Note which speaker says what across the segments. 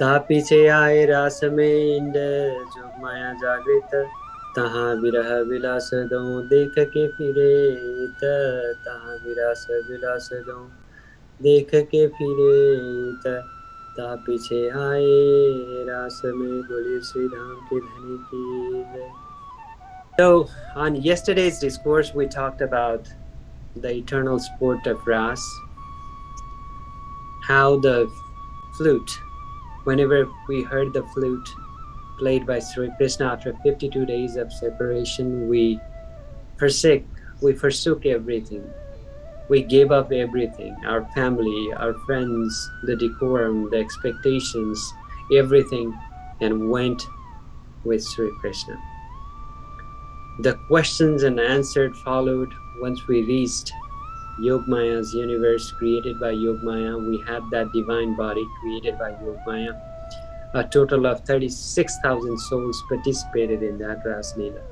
Speaker 1: ता पीछे आए रास में इंद जोग माया जागृत तहाँ विरह विलास दो देख के फिरे तहाँ विलास दो देख के फिरे ता पीछे आए रास में बोले श्री राम के धनी की जय. So on yesterday's discourse we talked about the eternal sport of Ras, how the flute, whenever we heard the flute played by Sri Krishna after 52 days of separation, we forsook everything. We gave up everything, our family, our friends, the decorum, the expectations, everything, and went with Sri Krishna. The questions and answers followed once we reached Yogmaya's universe created by Yogmaya. We had that divine body created by Yogmaya. A total of 36,000 souls participated in that Ras Leela.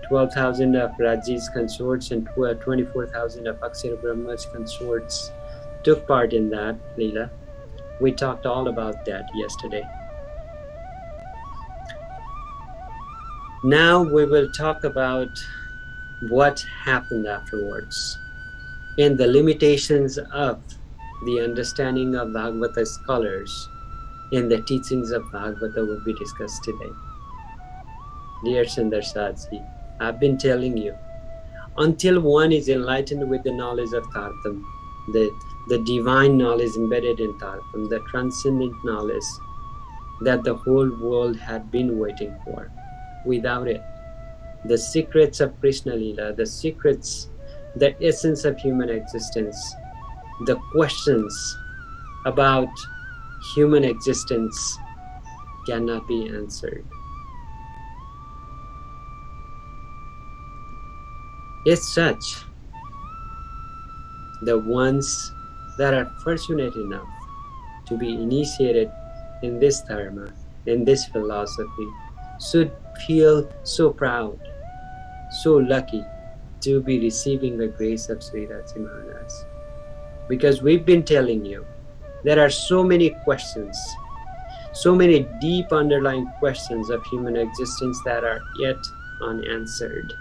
Speaker 1: 12,000 of Raji's consorts and 24,000 of Akshara Brahma's consorts took part in that Leela. We talked all about that yesterday. Now we will talk about what happened afterwards and the limitations of the understanding of Bhagavata scholars and the teachings of Bhagavata will be discussed today. Dear Sandarsadji, I've been telling you, until one is enlightened with the knowledge of Tartam, the divine knowledge embedded in Tartam, the transcendent knowledge that the whole world had been waiting for, without it, the secrets of Krishna Leela, the secrets, the essence of human existence, the questions about human existence cannot be answered. As such, the ones that are fortunate enough to be initiated in this Dharma, in this philosophy, should feel so proud, so lucky to be receiving the grace of Sri Raji Maharaj. Because we've been telling you, there are so many questions, so many deep underlying questions of human existence that are yet unanswered.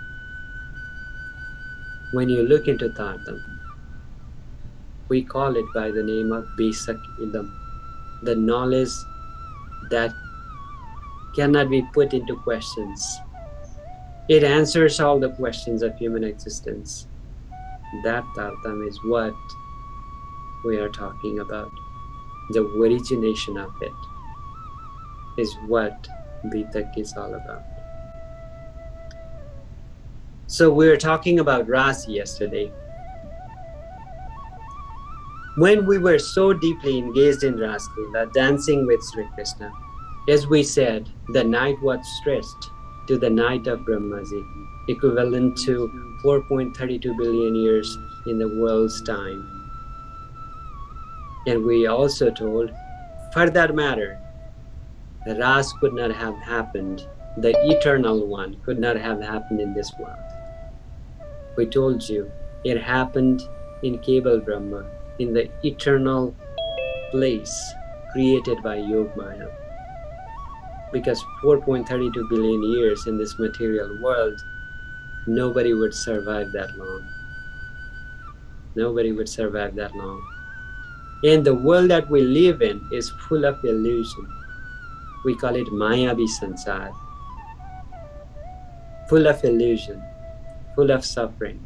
Speaker 1: When you look into Tartam, we call it by the name of Beetak Idam, the knowledge that cannot be put into questions. It answers all the questions of human existence. That Tartam is what we are talking about. The origination of it is what Beetak is all about. So we were talking about Ras yesterday. When we were so deeply engaged in Ras Leela, dancing with Sri Krishna, as we said, the night was stretched to the night of Brahmaji, equivalent to 4.32 billion years in the world's time. And we also told, for that matter, the Ras could not have happened, the eternal one could not have happened in this world. We told you, it happened in Kebal Brahma, in the eternal place created by Yogmaya. Because 4.32 billion years in this material world, nobody would survive that long. Nobody would survive that long. And the world that we live in is full of illusion. We call it Mayavi Sansar. Full of illusion, full of suffering.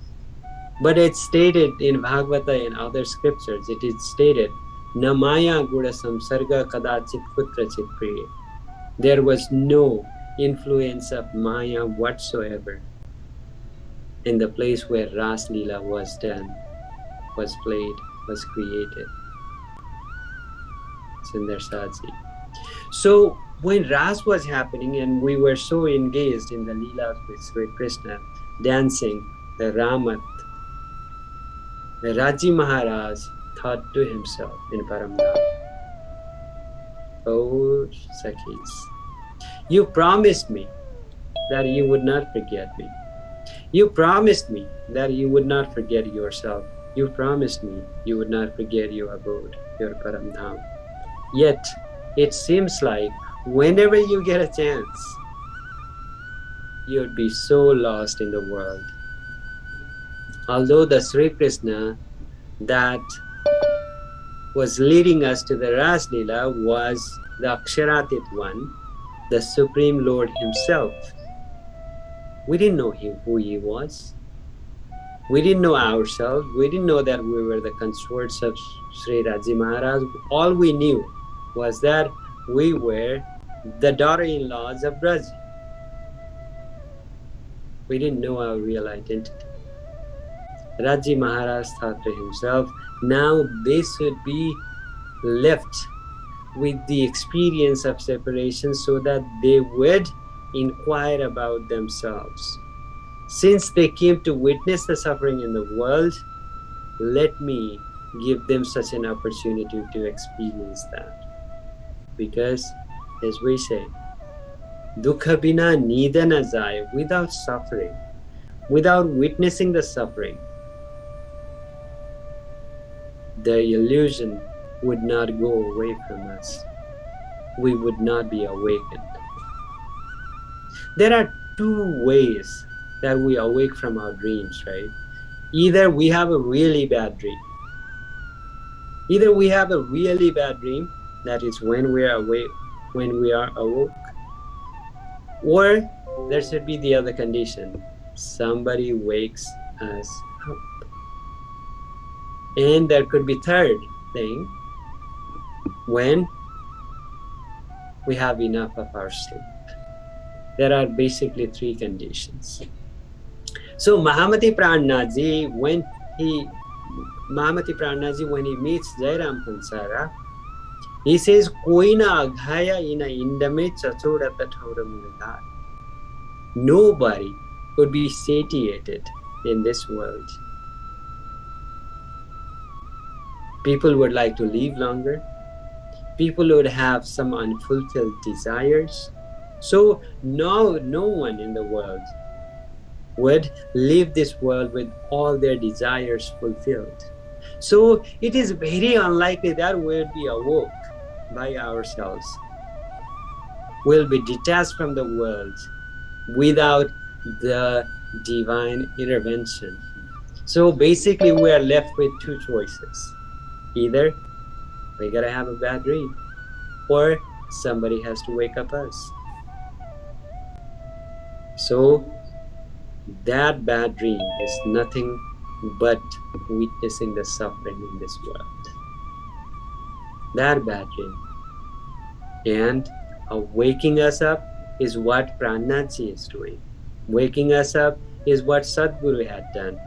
Speaker 1: But it's stated in Bhagavata and other scriptures, it is stated, Na Maya Gura Samsarga Kadachit Putrachit Priya. There was no influence of Maya whatsoever in the place where Ras Leela was done, was played, was created. Sandarsadji. So when Ras was happening and we were so engaged in the Leela with Sri Krishna, dancing the Ramat, the Raji Maharaj thought to himself in Paramdham, oh Sakhis, you promised me that you would not forget me. You promised me that you would not forget yourself. You promised me you would not forget your abode, your Paramdham. Yet It seems like whenever you get a chance, you'd be so lost in the world. Although the Sri Krishna that was leading us to the Ras Leela was the Aksharatit one, the Supreme Lord himself. We didn't know who he was. We didn't know ourselves. We didn't know that we were the consorts of Sri Raji Maharaj. All we knew was that we were the daughter-in-laws of Braj. We didn't know our real identity. Raji Maharaj thought to himself, now they should be left with the experience of separation so that they would inquire about themselves. Since they came to witness the suffering in the world, let me give them such an opportunity to experience that. Because, as we say, Dukha bina nida na jaye, without suffering, without witnessing the suffering, the illusion would not go away from us. We would not be awakened. There are two ways that we awake from our dreams, right? Either we have a really bad dream. Either we have a really bad dream, that is when we are awake, when we are awoke. Or there should be the other condition. Somebody wakes us up. And there could be third thing, when we have enough of our sleep. There are basically three conditions. So Mahamati Prananath, when he meets Jairam Kansara, he says, Koina aghaya ina indame chachoda tathaura mulagar. Nobody could be satiated in this world. People would like to live longer. People would have some unfulfilled desires. So no one in the world would leave this world with all their desires fulfilled. So it is very unlikely that we'll be awoke by ourselves. We'll be detached from the world without the divine intervention. So basically we are left with two choices. Either we gotta have a bad dream, or somebody has to wake up us. So that bad dream is nothing but witnessing the suffering in this world. That bad dream. And waking us up is what Prananath is doing. Waking us up is what Satguru had done.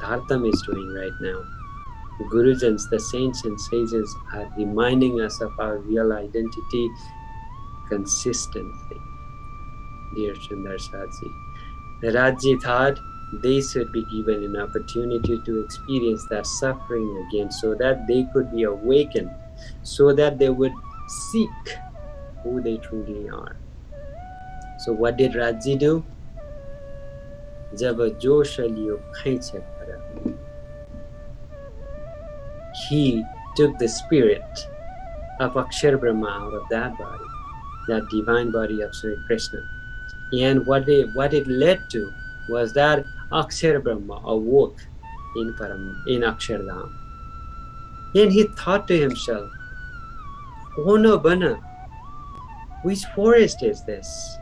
Speaker 1: Dharma is doing right now. Gurujans, the saints and sages, are reminding us of our real identity consistently. Dear Chandraji, Raji thought they should be given an opportunity to experience that suffering again so that they could be awakened, so that they would seek who they truly are. So what did Raji do? Jab josh liyo khainche kara. He took the spirit of Akshar Brahma out of that body, that divine body of Sri Krishna. And what it led to was that Akshar Brahma awoke in Akshardham. And he thought to himself, Kona Bana, which forest is this?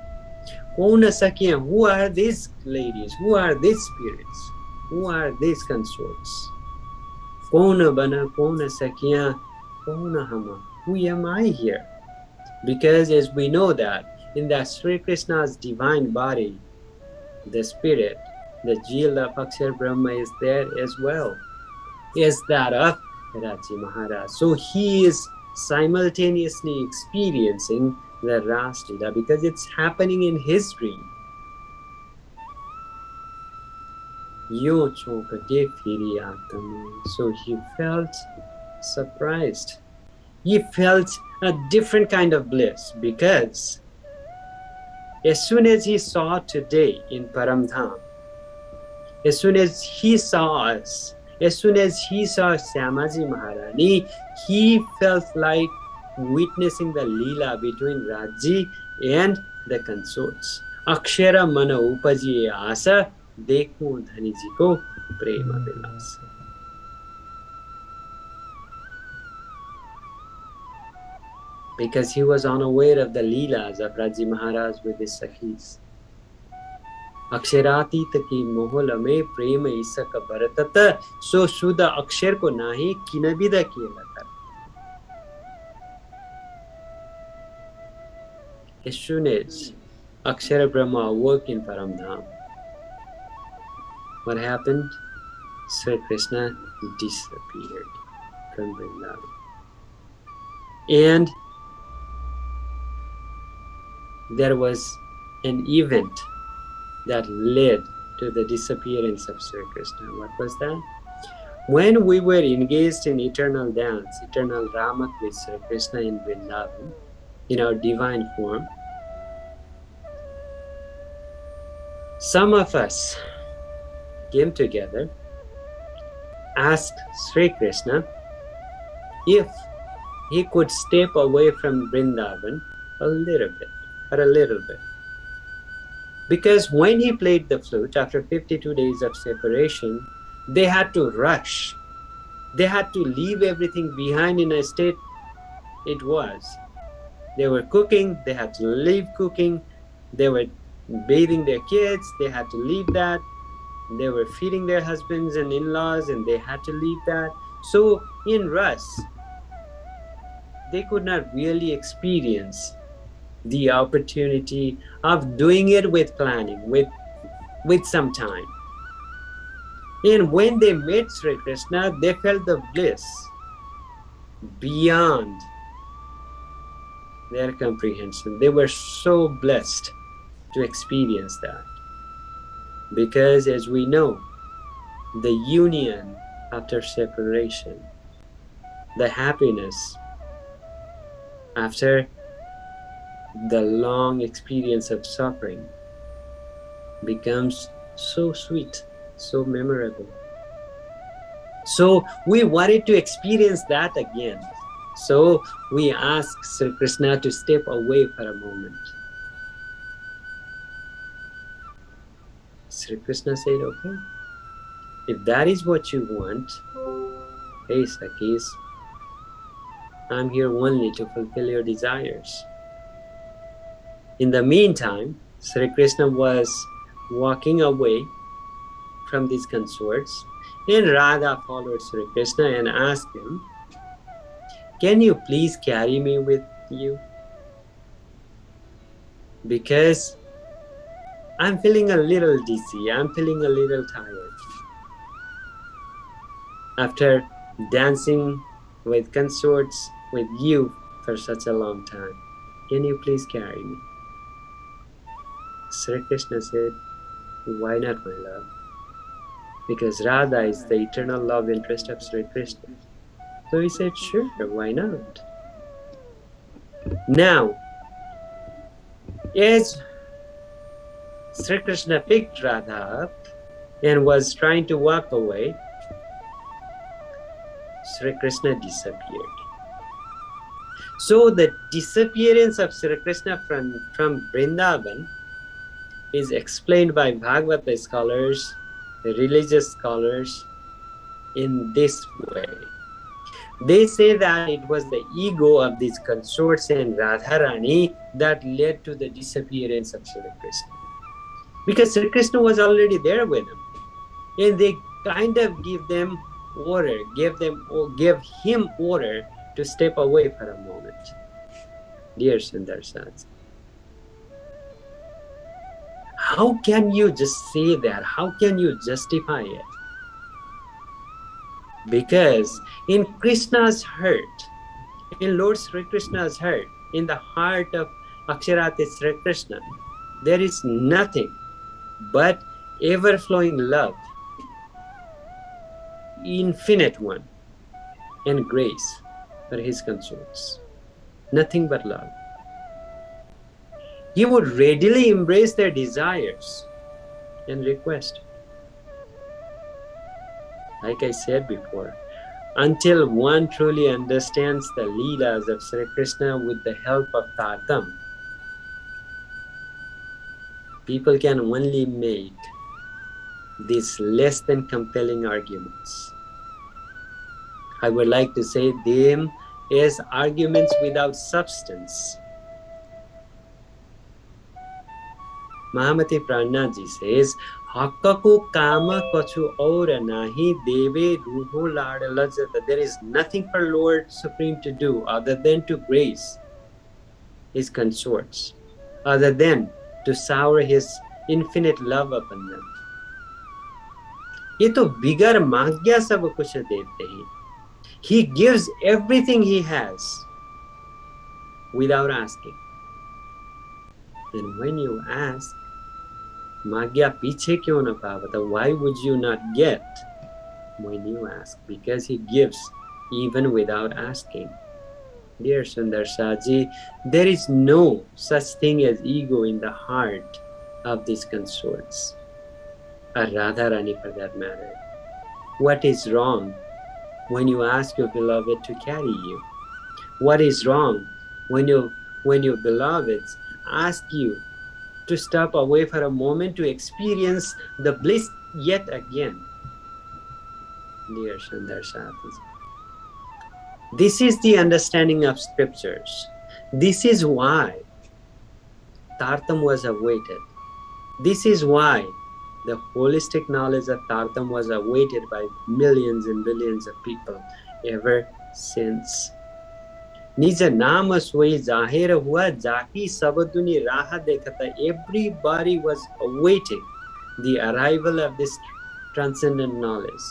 Speaker 1: Kona Sakya, who are these ladies? Who are these spirits? Who are these consorts? Kona Bana, Kona Sakya, Kona Hama, who am I here? Because as we know that in that Sri Krishna's divine body, the spirit, the jewel of Akshar Brahma is there as well, is that of Raji Maharaj. So he is simultaneously experiencing the Ras Leela because it's happening in his dream. So he felt surprised. He felt a different kind of bliss because as soon as he saw today in Paramdham, as soon as he saw us, as soon as he saw Syamaji Maharani, he felt like witnessing the Leela between Raji and the consorts. Akshara mana upajiye asa, dekhu dhaniji ko prema vilasa. Because he was unaware of the Leelas of Raji Maharaj with his Sakhis. अक्षरातीत की मोहल में प्रेम ईसक बरतत सो शुद्ध अक्षर को नाही किनबिद किया कर. As soon as Akshara Brahma awoke in Paramdham, what happened? Sri Krishna disappeared from Vrindavan. And there was an event that led to the disappearance of Sri Krishna. What was that? When we were engaged in eternal dance, eternal Ramak with Sri Krishna in Vrindavan, in our divine form, some of us came together, asked Sri Krishna if he could step away from Vrindavan a little bit, for a little bit. Because when he played the flute, after 52 days of separation, they had to rush. They had to leave everything behind in a state it was. They were cooking, they had to leave cooking. They were bathing their kids, they had to leave that. They were feeding their husbands and in-laws, and they had to leave that. So in rush, they could not really experience the opportunity of doing it with planning, with some time. And when they met Sri Krishna, they felt the bliss beyond their comprehension. They were so blessed to experience that. Because as we know, the union after separation, the happiness after the long experience of suffering becomes so sweet, so memorable. So we wanted to experience that again. So we asked Sri Krishna to step away for a moment. Sri Krishna said, okay, if that is what you want, hey Sakhis, I'm here only to fulfill your desires. In the meantime, Sri Krishna was walking away from these consorts, and Radha followed Sri Krishna and asked him, can you please carry me with you? Because I'm feeling a little dizzy, I'm feeling a little tired. After dancing with consorts with you for such a long time, can you please carry me? Sri Krishna said, why not, my love? Because Radha is the eternal love interest of Sri Krishna. So he said, sure, why not? Now, as Sri Krishna picked Radha up and was trying to walk away, Sri Krishna disappeared. So the disappearance of Sri Krishna from Vrindavan is explained by Bhagavata scholars, the religious scholars, in this way. They say that it was the ego of these consorts and Radharani that led to the disappearance of Sri Krishna. Because Sri Krishna was already there with them. And they kind of gave him order to step away for a moment. Dear Sundarsats, how can you just say that? How can you justify it? Because in Krishna's heart, in Lord Sri Krishna's heart, in the heart of Aksharati Sri Krishna, there is nothing but ever-flowing love, infinite one, and grace for his consorts. Nothing but love. He would readily embrace their desires and request. Like I said before, Until one truly understands the Leelas of Sri Krishna with the help of Tartam, people can only make these less than compelling arguments. I would like to say them as arguments without substance. Mahamati Prananath says, Hakkako kama kachu aura nahi deve ruho lad lajjata. There is nothing for Lord Supreme to do other than to grace his consorts, other than to shower his infinite love upon them. ये तो बिगर मांग्या सब कुछ देते हैं. He gives everything he has without asking. And when you ask, Magya piche kyun na pavata? Why would you not get when you ask? Because he gives even without asking. Dear Sundar Saji, there is no such thing as ego in the heart of these consorts, or Radharani for that matter. What is wrong when you ask your beloved to carry you? What is wrong when your beloveds ask you to stop away for a moment to experience the bliss yet again? Dear Sundar Saji, this is the understanding of scriptures. This is why Tartam was awaited. This is why the holistic knowledge of Tartam was awaited by millions and billions of people ever since. Nija naam soi zahir hua jaki sabaduni raha dekhata. Everybody was awaiting the arrival of this transcendent knowledge,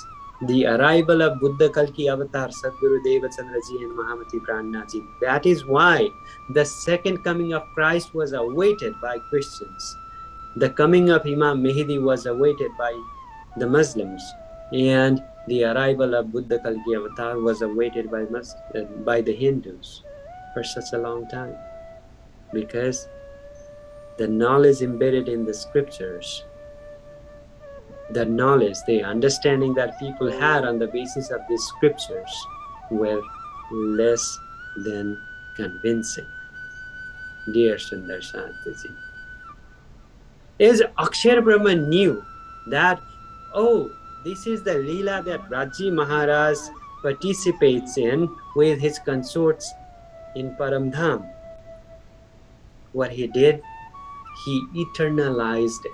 Speaker 1: the arrival of Buddha Kalki avatar Satguru Devchandraji and Mahamati Prananath. That is why the second coming of Christ was awaited by Christians. The coming of Imam Mahdi was awaited by the Muslims, and the arrival of Buddha Kalki avatar was awaited by the Hindus for such a long time, because the knowledge embedded in the scriptures, the knowledge, the understanding that people had on the basis of these scriptures were less than convincing. Dear Sundar Shantaji, as Akshar Brahma knew that, oh, this is the Leela that Raji Maharaj participates in with his consorts in Paramdham, what he did, he eternalized it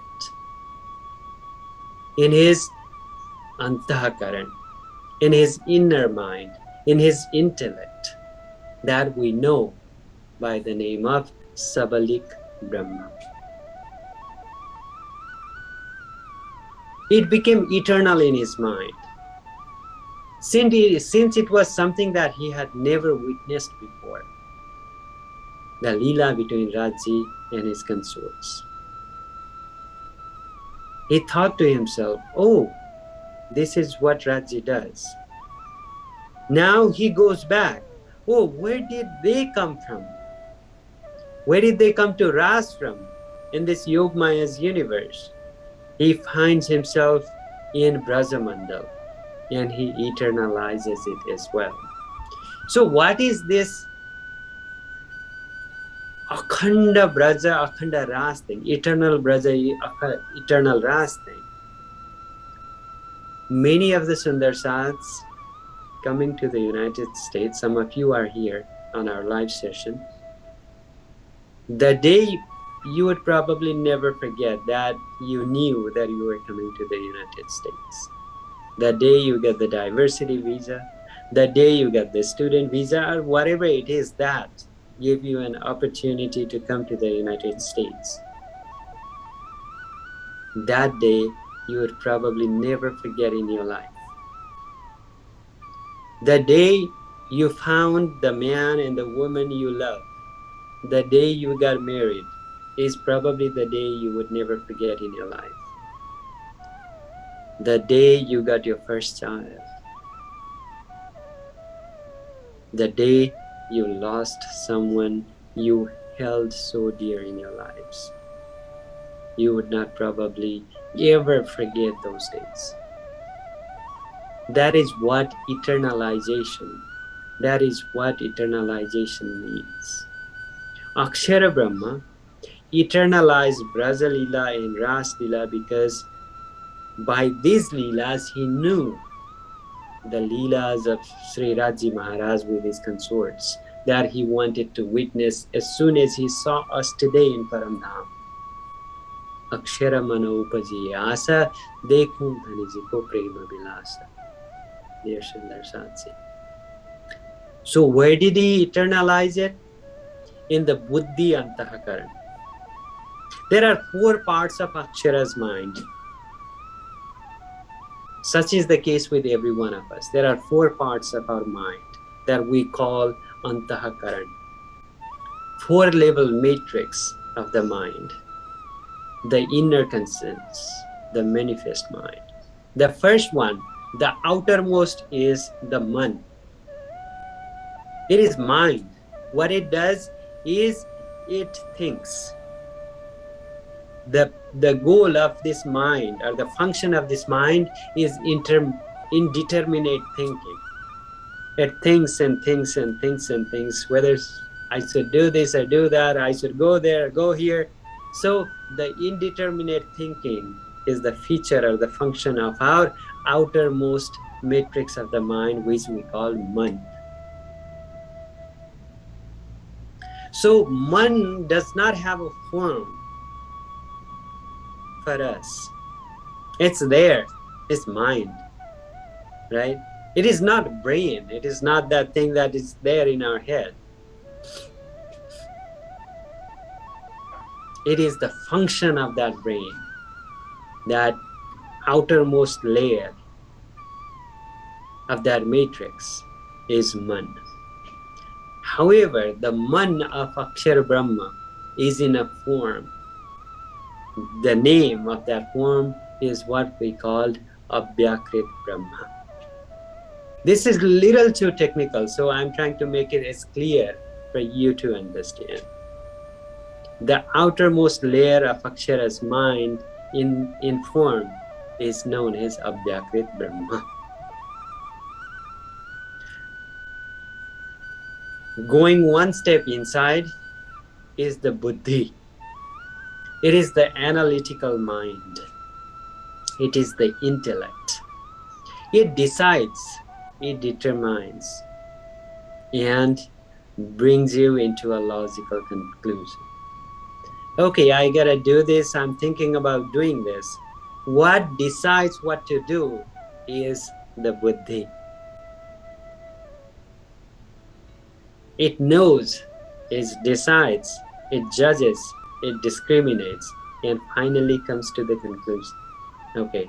Speaker 1: in his antahakaran, in his inner mind, in his intellect, that we know by the name of Sabalik Brahma. It became eternal in his mind, since it was something that he had never witnessed before, the Leela between Raji and his consorts. He thought to himself, oh, this is what Raji does. Now he goes back. Oh, where did they come from? Where did they come to Ras from in this Yogmaya's universe? He finds himself in Brajamandal, and he eternalizes it as well. So what is this Akhanda Braja, Akhanda Ras thing, eternal Braja, eternal Ras thing? Many of the Sundarsats coming to the United States, some of you are here on our live session, the day you would probably never forget that you knew that you were coming to the United States. The day you get the diversity visa, the day you get the student visa, or whatever it is that give you an opportunity to come to the United States. That day you would probably never forget in your life. The day you found the man and the woman you love, the day you got married, is probably the day you would never forget in your life. The day you got your first child, the day you lost someone you held so dear in your lives. You would not probably ever forget those days. That is what eternalization, that is what eternalization means. Akshara Brahma eternalized Braja Leela and Ras Leela because by these Leelas he knew the Leelas of Sri Raji Maharaj with his consorts that he wanted to witness as soon as he saw us today in Paramdham. Akshara Mano Upaji Asa Dekhun Dhaniji Prema Vilasa. Dear Sundar Satsi. So where did he eternalize it? In the Buddhi Antahakaran. There are 4 parts of Akshara's mind. Such is the case with every one of us. There are 4 parts of our mind that we call Antahakaran. 4-level matrix of the mind. The inner conscience, the manifest mind. The first one, the outermost, is the man. It is mind. What it does is it thinks. The goal of this mind, or the function of this mind, is indeterminate thinking. It thinks and thinks and thinks and thinks, whether I should do this or do that, I should go there, go here. So the indeterminate thinking is the feature or the function of our outermost matrix of the mind, which we call man. So man does not have a form for us. It's there. It's mind, right? It is not brain. It is not that thing that is there in our head. It is the function of that brain, that outermost layer of that matrix is man. However, the man of Akshara Brahma is in a form. The name of that form is what we called Abhyakrit Brahma. This is little too technical, so I'm trying to make it as clear for you to understand. The outermost layer of Akshara's mind in form is known as Abhyakrit Brahma. Going one step inside is the Buddhi. It is the analytical mind. It is the intellect. It decides, it determines, and brings you into a logical conclusion. Okay, I gotta do this, I'm thinking about doing this. What decides what to do is the Buddhi. It knows, it decides, it judges, it discriminates, and finally comes to the conclusion. Okay,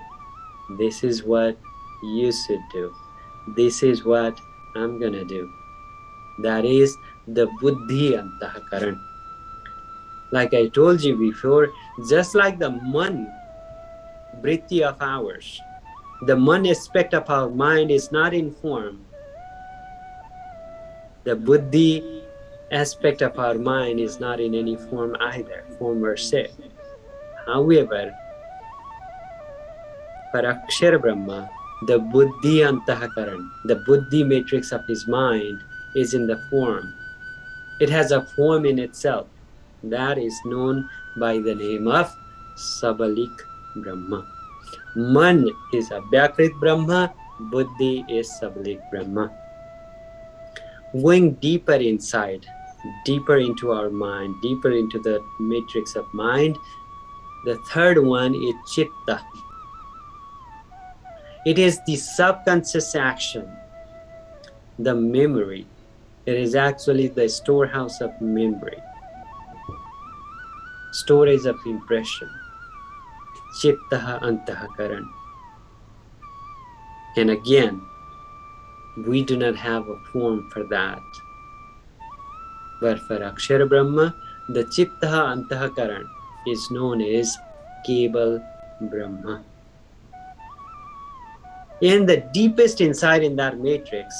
Speaker 1: this is what you should do. This is what I'm gonna do. That is the Buddhi Antahakaran. Like I told you before, just like the man vritti of ours, the man aspect of our mind is not in form. The Buddhi aspect of our mind is not in any form either, form or shape. However, for Akshara Brahma, the Buddhi Antahakaran, the Buddhi matrix of his mind, is in the form. It has a form in itself. That is known by the name of Sabalik Brahma. Man is Abhyakrit Brahma, Buddhi is Sabalik Brahma. Going deeper inside, deeper into our mind, deeper into the matrix of mind, the third one is Chitta. It is the subconscious action, the memory. It is actually the storehouse of memory, storage of impression. Chittaha Antahakaran. And again, we do not have a form for that. But for Akshara Brahma, the Chittaha Antahakaran is known as Keval Brahma. And the deepest inside in that matrix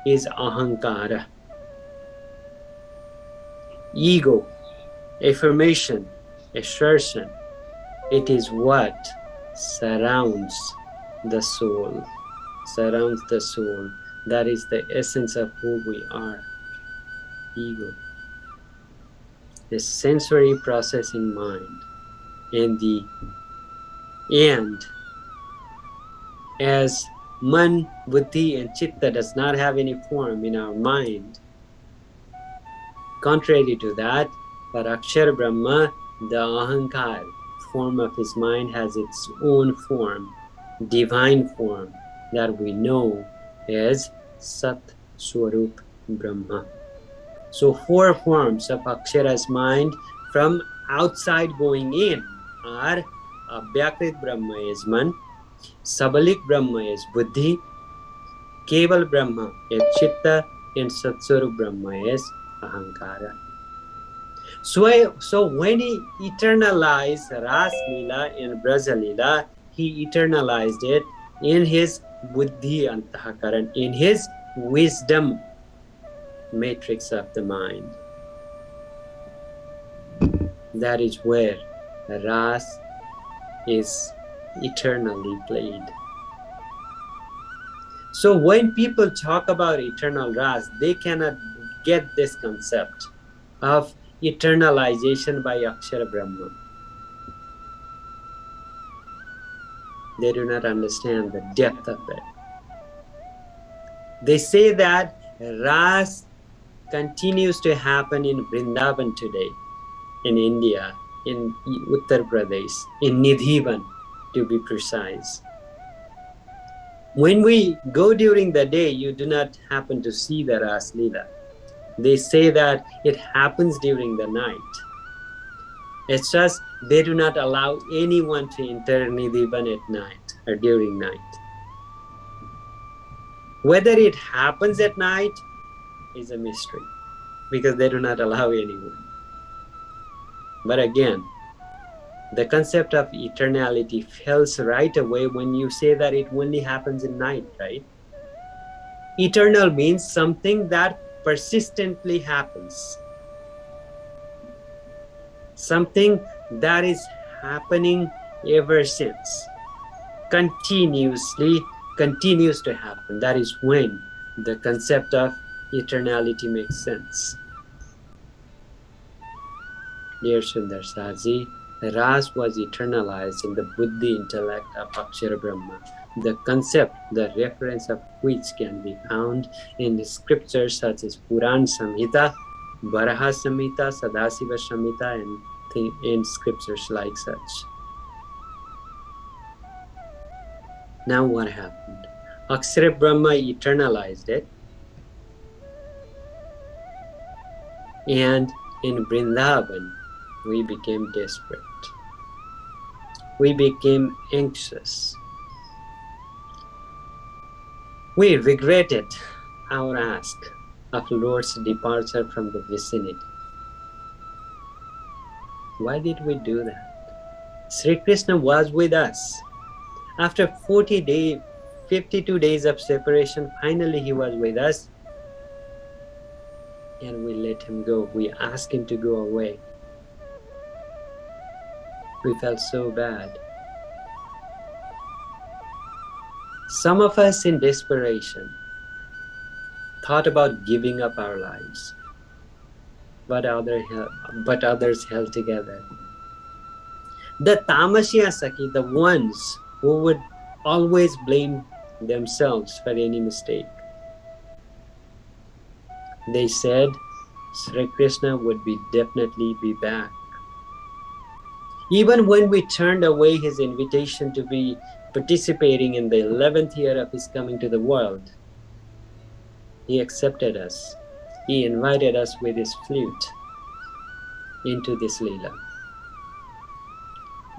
Speaker 1: is Ahankara. Ego, affirmation, assertion. It is what surrounds the soul. surrounds the soul. That is the essence of who we are. Ego. The sensory processing mind. And as man, buddhi and chitta does not have any form in our mind, contrary to that, for Akshara Brahma, the Ahankar form of his mind has its own form, divine form, that we know as Sat Swarup Brahma. So 4 forms of Akshara's mind from outside going in are Abhyakrit Brahma is man, Sabalik Brahma is buddhi, Keval Brahma is chitta, and Satswarup Brahma is Ahankara. So when he eternalized Ras Leela and Braja Leela, he eternalized it in his buddhi antahakaran, in his wisdom matrix of the mind. That is where Ras is eternally played. So when people talk about eternal Ras, they cannot get this concept of eternalization by Akshara Brahma. They do not understand the depth of it. They say that Ras continues to happen in Vrindavan today, in India, in Uttar Pradesh, in Nidhivan, to be precise. When we go during the day, you do not happen to see the Ras Leela. They say that it happens during the night. It's just they do not allow anyone to enter Nidhivan at night or during night. Whether it happens at night is a mystery, because they do not allow anyone. But again, the concept of eternality fails right away when you say that it only happens in night, right? Eternal means something that persistently happens. Something that is happening ever since. Continues to happen. That is when the concept of eternality makes sense. Dear Sundar Saji, Ras was eternalized in the buddhi intellect of Akshara Brahma, the concept, the reference of which can be found in the scriptures such as Puran Samhita, Baraha Samhita, Sadasiva Samhita, and in scriptures like such. Now what happened? Akshara Brahma eternalized it, and in Vrindavan, we became desperate. We became anxious. We regretted our ask of Lord's departure from the vicinity. Why did we do that? Sri Krishna was with us. After 52 days of separation, finally he was with us, and we let him go. We asked him to go away. We felt so bad. Some of us in desperation thought about giving up our lives, but others held together. The Tamasya Saki, the ones who would always blame themselves for any mistake, they said Sri Krishna would definitely be back. Even when we turned away his invitation to be participating in the 11th year of his coming to the world, he accepted us. He invited us with his flute into this Leela.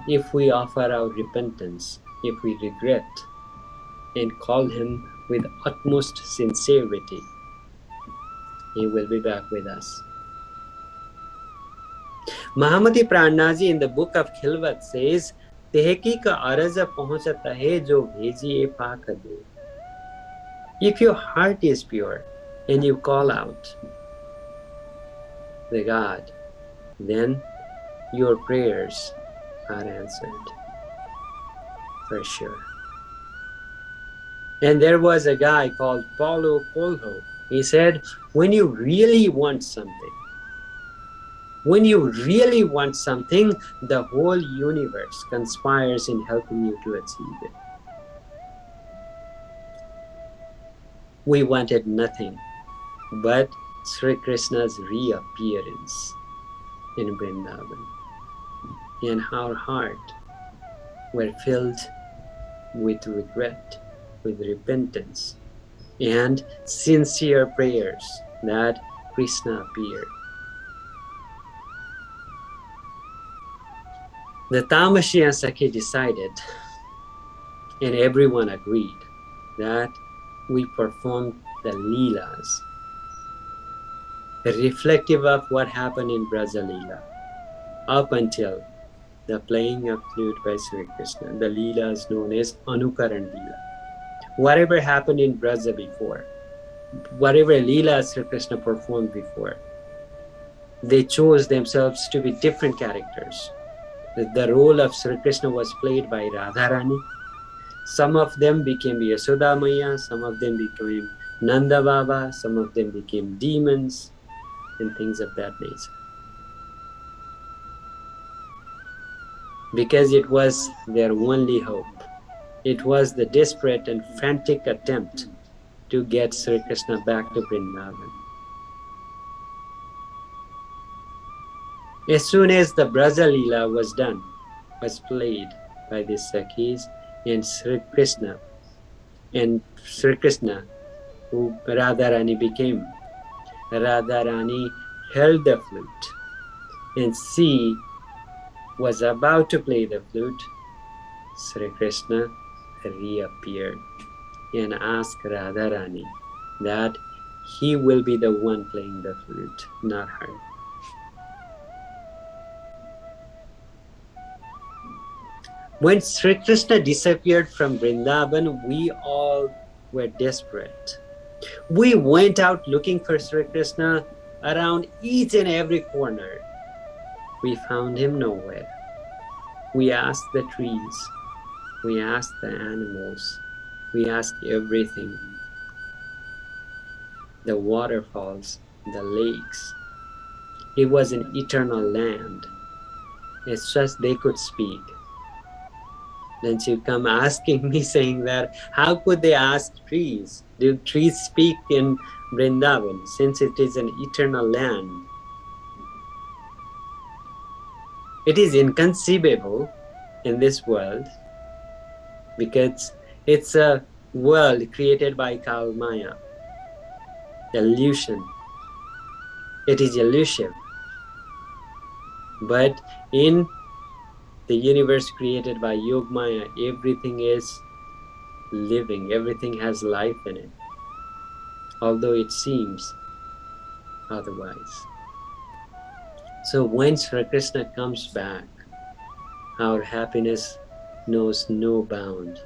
Speaker 1: If we offer our repentance, if we regret, and call him with utmost sincerity, he will be back with us. Mahamati Prananaji in the book of Khilvat says, Teheki ka araza pahunchata hai jo bhejiye paak de. If your heart is pure and you call out the God, then your prayers are answered for sure. And there was a guy called Paulo Coelho. He said, when you really want something, the whole universe conspires in helping you to achieve it. We wanted nothing but Sri Krishna's reappearance in Vrindavan. And our heart were filled with regret, with repentance, and sincere prayers that Krishna appeared. The Tamashi and Sakhi decided, and everyone agreed, that we performed the Leelas, reflective of what happened in Braja Leela, up until the playing of flute by Sri Krishna. The Leela is known as Anukaran Leela. Whatever happened in Braja before, whatever Leela Sri Krishna performed before, they chose themselves to be different characters. The role of Sri Krishna was played by Radharani. Some of them became Yasoda Maya, some of them became Nanda Baba, some of them became demons, and things of that nature. Because it was their only hope. It was the desperate and frantic attempt to get Sri Krishna back to Vrindavan. As soon as the Braja Leela was done, was played by the Sakhis, and Sri Krishna, who Radharani became, Radharani held the flute, and she was about to play the flute. Sri Krishna reappeared and asked Radharani that he will be the one playing the flute, not her. When Sri Krishna disappeared from Vrindavan, we all were desperate. We went out looking for Sri Krishna around each and every corner. We found him nowhere. We asked the trees, we asked the animals, we asked everything. The waterfalls, the lakes. It was an eternal land. It's just they could speak. Then you come asking me saying that, how could they ask trees? Do trees speak in Vrindavan since it is an eternal land? It is inconceivable in this world because it's a world created by Kal Maya, illusion. It is elusive. But in the universe created by Yogmaya, everything is living, everything has life in it, although it seems otherwise. So when Sri Krishna comes back, our happiness knows no bound.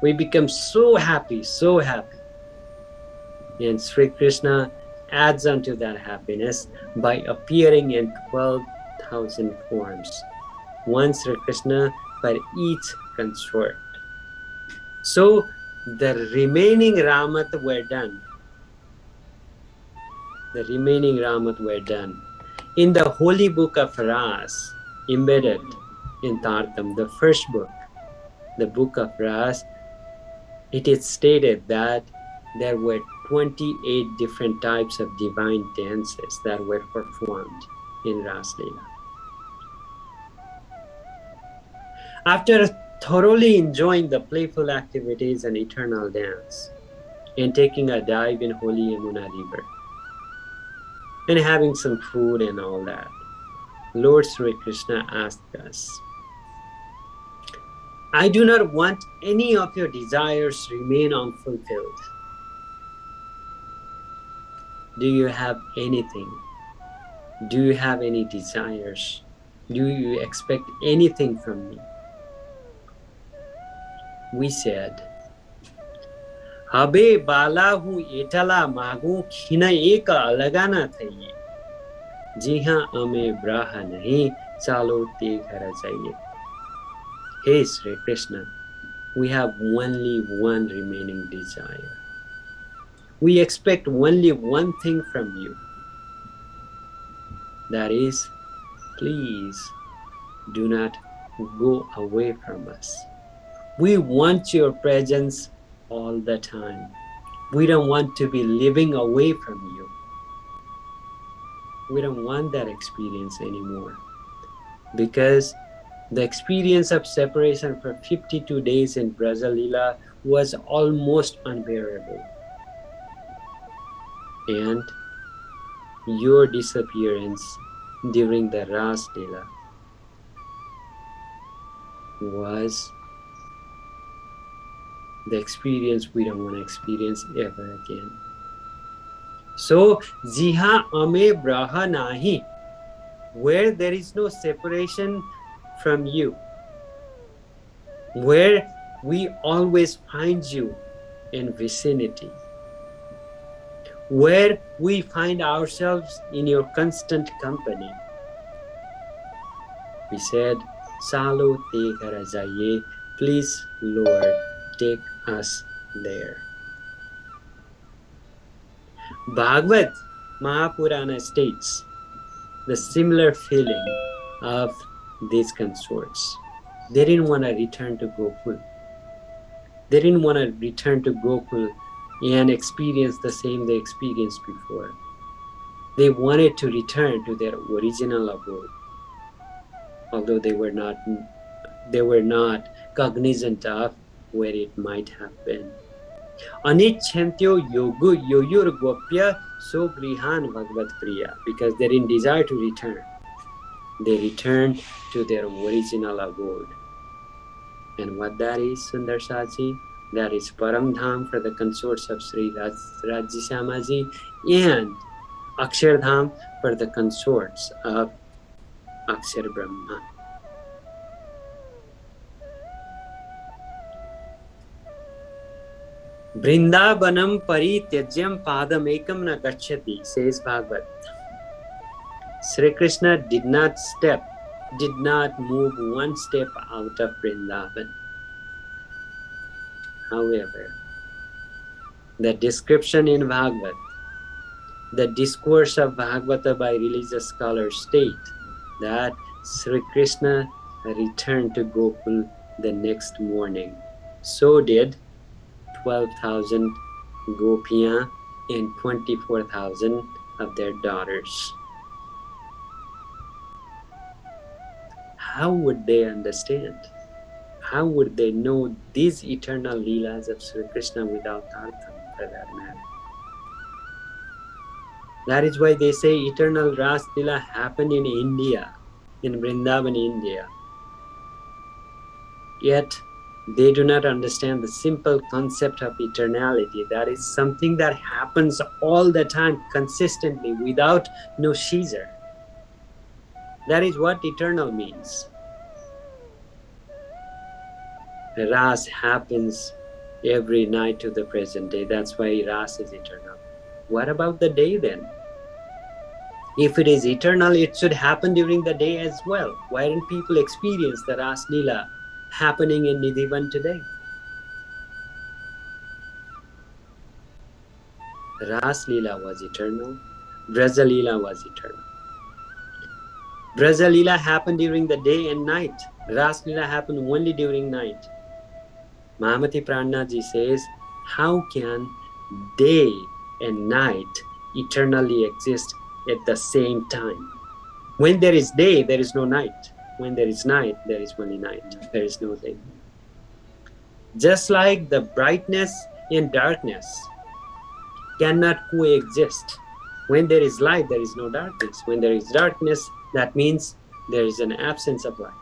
Speaker 1: We become so happy, so happy. And Sri Krishna adds onto that happiness by appearing in 12,000 forms. One Sri Krishna for each consort. So the remaining Ramat were done. The remaining Ramat were done. In the holy book of Ras, embedded in Tartam, the first book, the book of Ras, it is stated that there were 28 different types of divine dances that were performed in Ras Leela. After thoroughly enjoying the playful activities and eternal dance, and taking a dive in holy Yamuna river, and having some food and all that, Lord Sri Krishna asked us, I do not want any of your desires remain unfulfilled. Do you have anything? Do you have any desires? Do you expect anything from me? We said, Habe balahu etala magu khina eka alagana thaiye. Jiha ame braha nahi chalo te ghara jaiye. Hey Sri Krishna, we have only one remaining desire. We expect only one thing from you. That is, please do not go away from us. We want your presence all the time. We don't want to be living away from you. We don't want that experience anymore, because the experience of separation for 52 days in Braja Leela was almost unbearable. And your disappearance during the Ras Leela was the experience we don't want to experience ever again. So, Jiha Ame Braha Nahi, where there is no separation from you, where we always find you in vicinity, where we find ourselves in your constant company. We said, Salo te kara jaiye, please Lord, take us there. Bhagavad Mahapurana states the similar feeling of these consorts. They didn't want to return to Gokul. They didn't want to return to Gokul and experience the same they experienced before. They wanted to return to their original abode, although they were not cognizant of where it might have been. Anichantyo yogu yoyur gopya so grihan bhagavad priya, because they didn't desire to return. They returned to their original abode. And what that is, Sundar Saji? That is Param Dham for the consorts of Sri Raji Shamaji, and Akshardham for the consorts of Akshar Brahma. Vrindavanam parityajyam padam ekam na gacchati, says Bhagavad. Sri Krishna did not move one step out of Vrindavan. However, the description in Bhagavad, the discourse of Bhagavata by religious scholars state that Sri Krishna returned to Gokul the next morning. So did 12,000 Gopiya and 24,000 of their daughters. How would they understand? How would they know these eternal Leelas of Sri Krishna without Artham, for that matter? That is why they say eternal Ras Leela happened in India, in Vrindavan, India. Yet, they do not understand the simple concept of eternality. That is something that happens all the time, consistently, without no seizure. That is what eternal means. Ras happens every night to the present day. That's why Ras is eternal. What about the day then? If it is eternal, it should happen during the day as well. Why don't people experience the Ras Leela happening in Nidhivan today? Ras Leela was eternal. Braja Leela was eternal. Braja Leela happened during the day and night. Ras Leela happened only during night. Mahamati Prananath says, how can day and night eternally exist at the same time? When there is day, there is no night. When there is night, there is only night. There is no day. Just like the brightness and darkness cannot coexist. When there is light, there is no darkness. When there is darkness, that means there is an absence of light.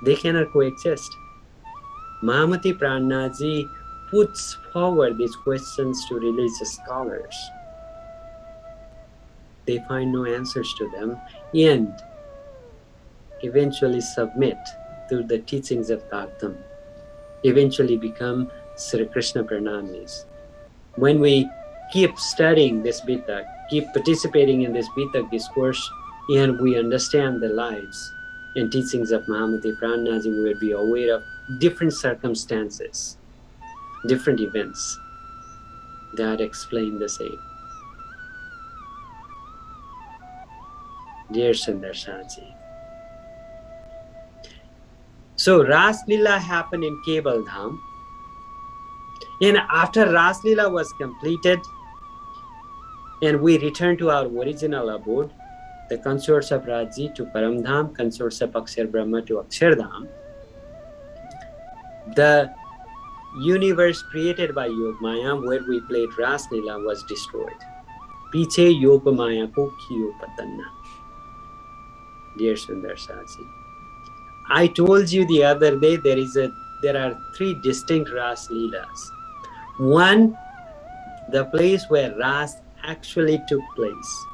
Speaker 1: They cannot coexist. Mahamati Prananath puts forward these questions to religious scholars. They find no answers to them and eventually submit to the teachings of Bhagavatam, eventually become Sri Krishna Pranamis. When we keep studying this Beetak, keep participating in this Beetak discourse, and we understand the lives in teachings of Mahamati Prananath, we would be aware of different circumstances, different events that explain the same. Dear Sundar Saji. So Ras Leela happened in Kebal Dham. And after Ras Leela was completed and we returned to our original abode, the consorts of Raji to Paramdham, consorts of Akshar Brahma to Akshardham, the universe created by Yogmaya where we played Ras Leela was destroyed. Piche Yogmaya ko kiyo patanna. Dear Sundar Saji, I told you the other day there are three distinct Ras Leelas. One, the place where Ras actually took place.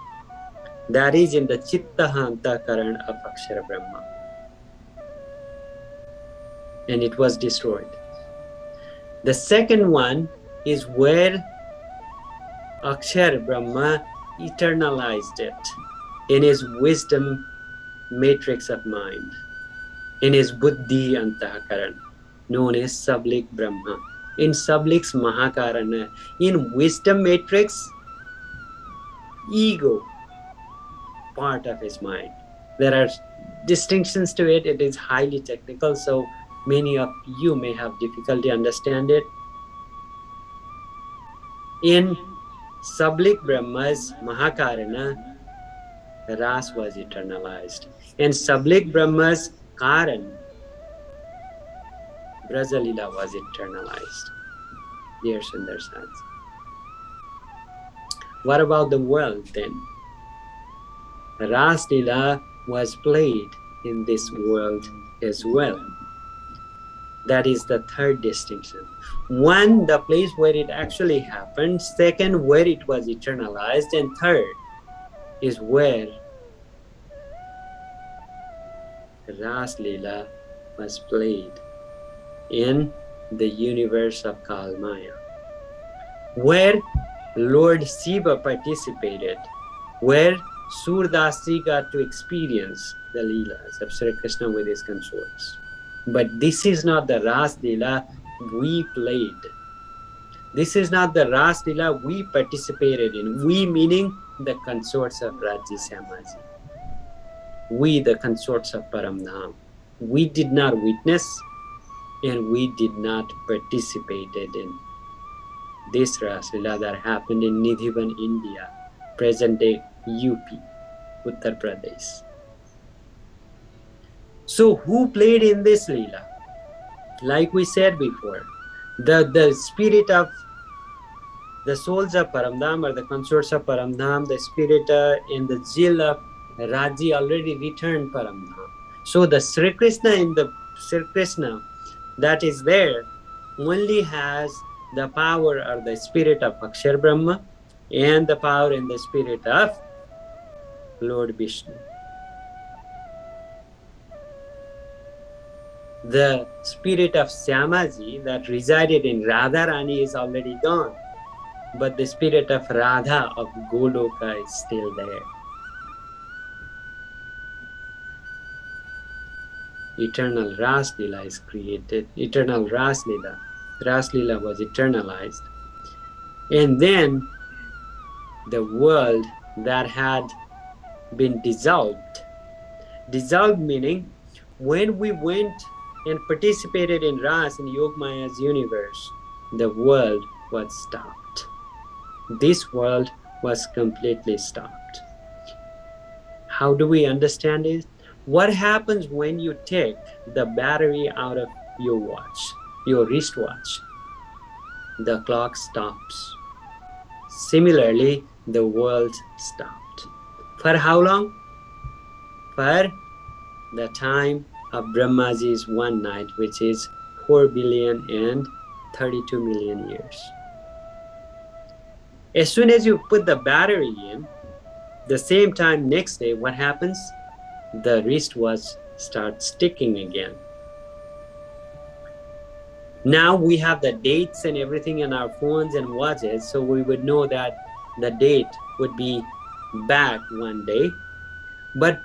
Speaker 1: That is in the Chittaha Karan of Akshara Brahma. And it was destroyed. The second one is where Akshara Brahma eternalized it in his wisdom matrix of mind, in his Buddhi Antahakaran, known as Sablik Brahma. In Sablik's Mahakarana, in wisdom matrix, ego part of his mind. There are distinctions to it. It is highly technical, so many of you may have difficulty understand it. In Sablik Brahma's Mahakarana, the Ras was eternalized. In Sablik Brahma's Karan, Brajalila was eternalized. Dear Sundar Saji. What about the world then? Ras Leela was played in this world as well. That is the third distinction. One, the place where it actually happened. Second, where it was eternalized. And third is where Ras Leela was played in the universe of Kalmaya, where Lord Shiva participated, where Surdasi got to experience the Leelas of Sri Krishna with his consorts. But this is not the Ras Leela we played. This is not the Ras Leela we participated in. We meaning the consorts of Raji Syamaji. We, the consorts of Paramdham. We did not witness and we did not participated in this Ras Leela that happened in Nidhivan, India, present day UP, Uttar Pradesh. So who played in this Leela? Like we said before, the spirit of the souls of Paramdham or the consorts of Paramdham, the spirit in the Jil of Raji already returned Paramdham. So the Sri Krishna in the Sri Krishna that is there only has the power or the spirit of Akshar Brahma and the power and the spirit of Lord Vishnu. The spirit of Syamaji that resided in Radharani is already gone, but the spirit of Radha of Goloka is still there. Eternal Ras Leela is created, eternal Ras Leela. Ras Leela was eternalized. And then the world that had been dissolved. Dissolved meaning when we went and participated in Ras in Yogmaya's universe, the world was stopped. This world was completely stopped. How do we understand it? What happens when you take the battery out of your watch, your wristwatch? The clock stops. Similarly, the world stopped. For how long? For the time of Brahmaji's one night, which is 4,032,000,000 years. As soon as you put the battery in, the same time next day, what happens? The wristwatch starts ticking again. Now we have the dates and everything in our phones and watches, so we would know that the date would be back one day. But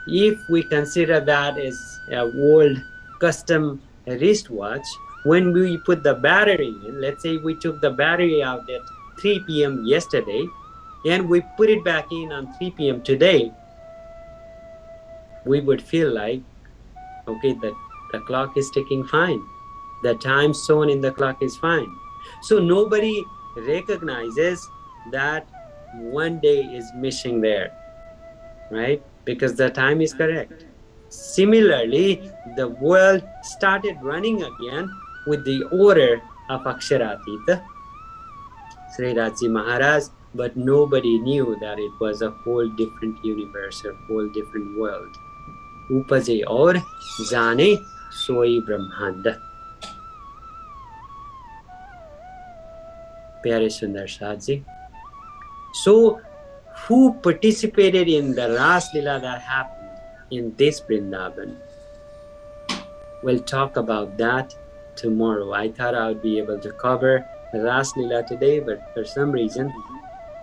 Speaker 1: if we consider that as an old custom wristwatch, when we put the battery in, let's say we took the battery out at 3 p.m. yesterday and we put it back in on 3 p.m. today, we would feel like, okay, the clock is ticking fine. The time shown in the clock is fine. So nobody recognizes that one day is missing there, right? Because the time is correct. Similarly, the world started running again with the order of Aksharatita, Sri Raji Maharaj, but nobody knew that it was a whole different universe, a whole different world. Upaje aur jane soi brahmanda. Pyare Sundar Shahji. So, who participated in the Ras Lila that happened in this Vrindavan? We'll talk about that tomorrow. I thought I would be able to cover Ras Lila today, but for some reason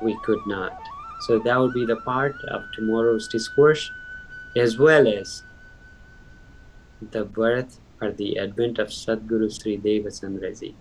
Speaker 1: we could not. So that will be the part of tomorrow's discourse, as well as the birth or the advent of Satguru Sri Devchandraji.